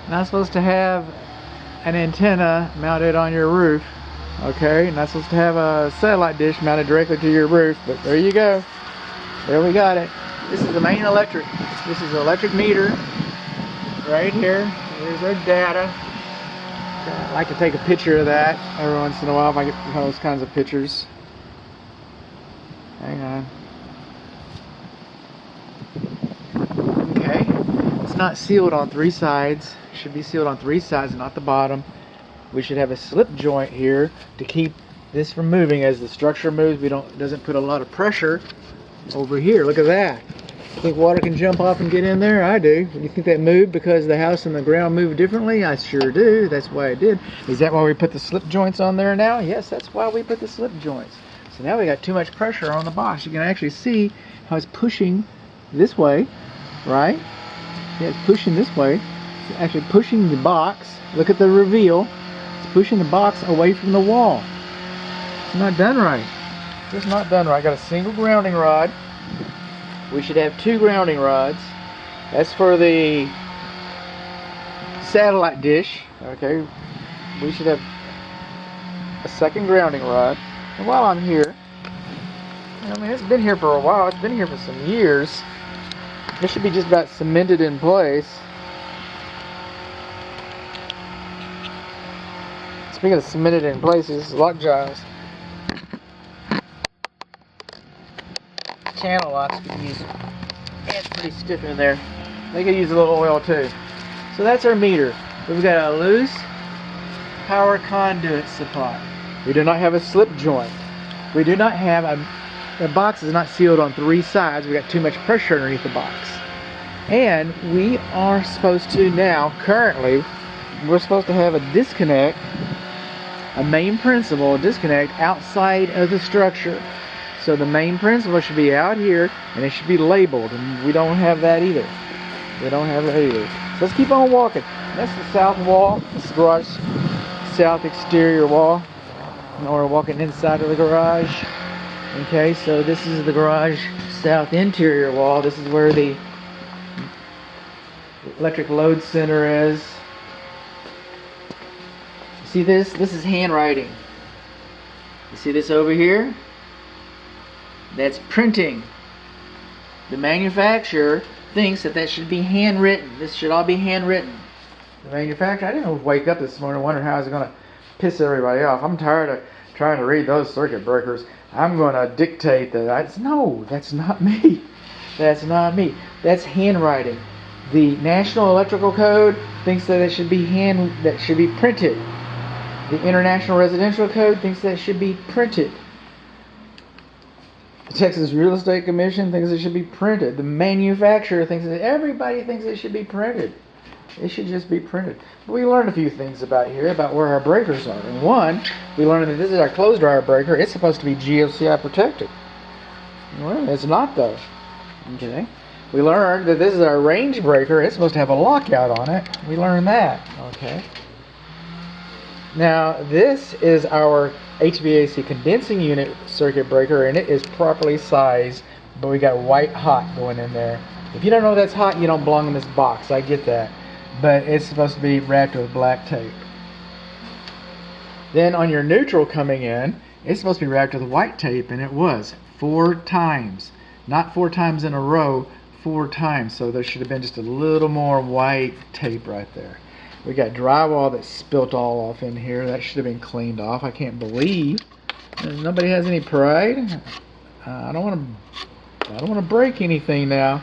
Not supposed to have an antenna mounted on your roof. Okay, not supposed to have a satellite dish mounted directly to your roof, but there you go. There we got it. This is the main electric. This is the electric meter right here. Here's our data. I like to take a picture of that every once in a while if I get those kinds of pictures. Hang on. Okay, it's not sealed on three sides. It should be sealed on three sides, not the bottom. We should have a slip joint here to keep this from moving. As the structure moves, it doesn't put a lot of pressure over here. Look at that. You think water can jump off and get in there? I do. You think that moved because the house and the ground moved differently? I sure do. That's why it did. Is that why we put the slip joints on there now? Yes, that's why we put the slip joints. So now we got too much pressure on the box. You can actually see how it's pushing this way, right? Yeah, it's pushing this way. It's actually pushing the box. Look at the reveal. It's pushing the box away from the wall. It's not done right. It's not done right. I got a single grounding rod. We should have two grounding rods. That's for the satellite dish. Okay, we should have a second grounding rod. And while I'm here, I mean, it's been here for a while. It's been here for some years. This should be just about cemented in place. Speaking of cemented in place, this is lock jaws. Channel locks could use. It's pretty stiff in there. They could use a little oil too. So that's our meter. We've got a loose power conduit supply. We do not have a slip joint. We do not have the box is not sealed on three sides. We got too much pressure underneath the box. And we are supposed to now, currently, we're supposed to have a disconnect, a main principal disconnect outside of the structure. So the main principal should be out here, and it should be labeled, and we don't have that either. We don't have that either. So let's keep on walking. That's the south wall. This is the garage south exterior wall. Now we're walking inside of the garage. Okay, so this is the garage south interior wall. This is where the electric load center is. See this? This is handwriting. You see this over here? That's printing. The manufacturer thinks that should be handwritten. This should all be handwritten. The manufacturer, I didn't wake up this morning wondering how I was going to piss everybody off. I'm tired of trying to read those circuit breakers. I'm going to dictate that. No, that's not me. That's not me. That's handwriting. The National Electrical Code thinks that it should be printed. The International Residential Code thinks that it should be printed. The Texas Real Estate Commission thinks it should be printed. The manufacturer thinks that everybody thinks it should be printed. It should just be printed. But we learned a few things about where our breakers are. And one, we learned that this is our closed dryer breaker. It's supposed to be GFCI protected. Well, it's not though. Okay. We learned that this is our range breaker. It's supposed to have a lockout on it. We learned that. Okay. Now this is our HVAC condensing unit circuit breaker, and it is properly sized, but we got white hot going in there. If you don't know that's hot, you don't belong in this box. I get that. But it's supposed to be wrapped with black tape. Then on your neutral coming in, it's supposed to be wrapped with white tape, and it was 4 times. Not 4 times in a row, 4 times. So there should have been just a little more white tape right there. We got drywall that spilt all off in here. That should have been cleaned off. I can't believe nobody has any pride. I don't want to break anything now.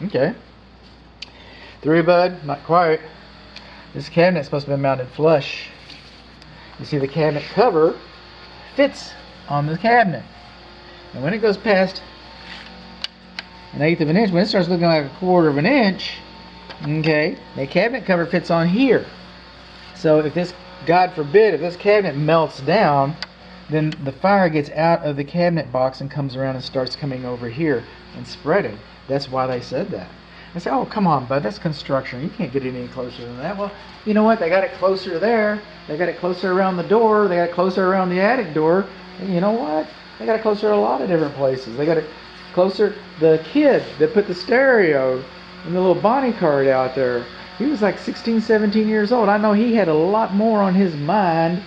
Okay. 3 bud, not quite. This cabinet's supposed to be mounted flush. You see the cabinet cover fits on the cabinet. And when it goes past 1/8 of an inch, when it starts looking like 1/4 of an inch, okay, the cabinet cover fits on here. So if this, God forbid, if this cabinet melts down, then the fire gets out of the cabinet box and comes around and starts coming over here and spreading. That's why they said that. I say, oh, come on, bud, that's construction. You can't get it any closer than that. Well, you know what? They got it closer there. They got it closer around the door. They got it closer around the attic door. And you know what? They got it closer a lot of different places. They got it closer. The kid that put the stereo and the little Bonnie card out there, He was like 16, 17 years old. I know he had a lot more on his mind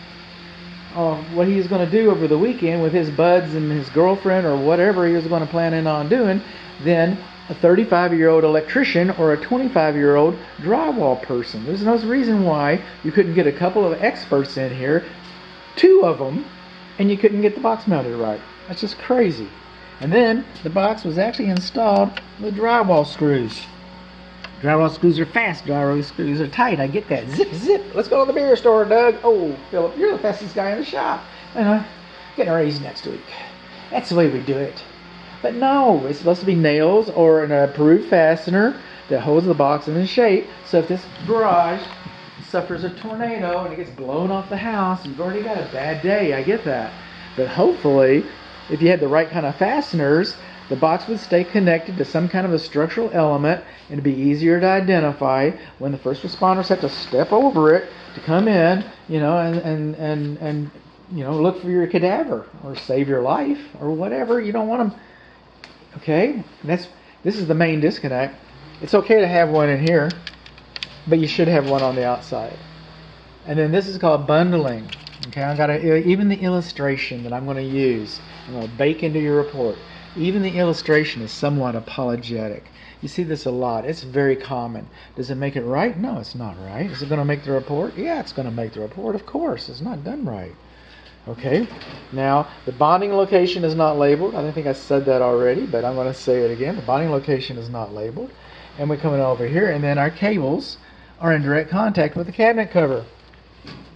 of what he was going to do over the weekend with his buds and his girlfriend or whatever he was going to plan on doing than a 35-year-old electrician or a 25-year-old drywall person. There's no reason why you couldn't get a couple of experts in here, 2 of them, and you couldn't get the box mounted right. That's just crazy. And then the box was actually installed with drywall screws. Drywall screws are fast, drywall screws are tight. I get that. Zip, zip. Let's go to the beer store, Doug. Oh, Philip, you're the fastest guy in the shop. And getting a raise next week. That's the way we do it. But no, it's supposed to be nails or an approved fastener that holds the box in shape. So if this garage suffers a tornado and it gets blown off the house, you've already got a bad day. I get that. But hopefully, if you had the right kind of fasteners, the box would stay connected to some kind of a structural element and it'd be easier to identify when the first responders have to step over it to come in, and look for your cadaver or save your life or whatever. You don't want them. Okay, this is the main disconnect. It's okay to have one in here, but you should have one on the outside. And then this is called bundling. Okay, I got even the illustration that I'm going to use. I'm going to bake into your report. Even the illustration is somewhat apologetic. You see this a lot. It's very common. Does it make it right? No, it's not right. Is it going to make the report? Yeah, it's going to make the report. Of course, it's not done right. Okay, now the bonding location is not labeled. I don't think I said that already, but I'm going to say it again. The bonding location is not labeled. And we're coming over here, and then our cables are in direct contact with the cabinet cover.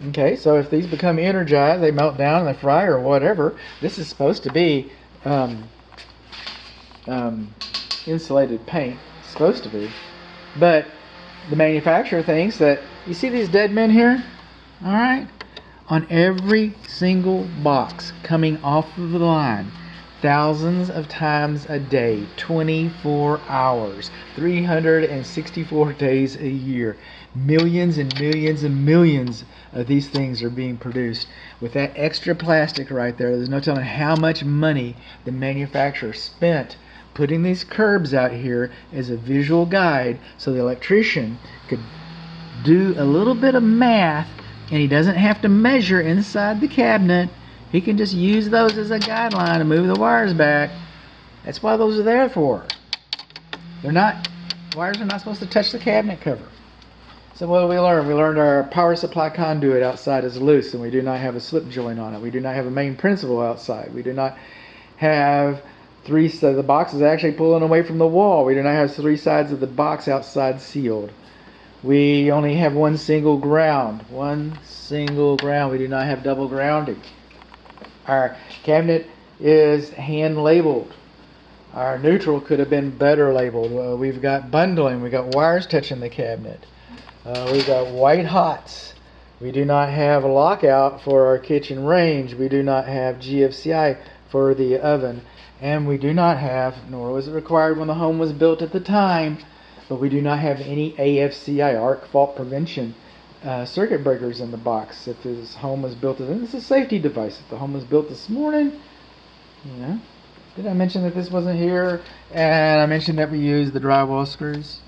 Okay, so if these become energized, they melt down and they fry or whatever, this is supposed to be insulated paint. It's supposed to be. But the manufacturer thinks that, you see these dead men here? Alright? On every single box coming off of the line, thousands of times a day, 24 hours, 364 days a year, millions and millions and millions of these things are being produced. With that extra plastic right there, there's no telling how much money the manufacturer spent putting these curbs out here as a visual guide so the electrician could do a little bit of math, and he doesn't have to measure inside the cabinet. He can just use those as a guideline to move the wires back. That's what those are there for. Wires are not supposed to touch the cabinet cover. So what did we learn? We learned our power supply conduit outside is loose and we do not have a slip joint on it. We do not have a main principal outside. We do not have the box is actually pulling away from the wall. We do not have 3 sides of the box outside sealed. We only have one single ground. One single ground. We do not have double grounding. Our cabinet is hand labeled. Our neutral could have been better labeled. We've got bundling. We've got wires touching the cabinet. We've got white hots. We do not have a lockout for our kitchen range. We do not have GFCI for the oven. And we do not have, nor was it required when the home was built at the time, but we do not have any AFCI, arc fault prevention, circuit breakers in the box. If this home was built, this is a safety device. If the home was built this morning, did I mention that this wasn't here? And I mentioned that we use the drywall screws.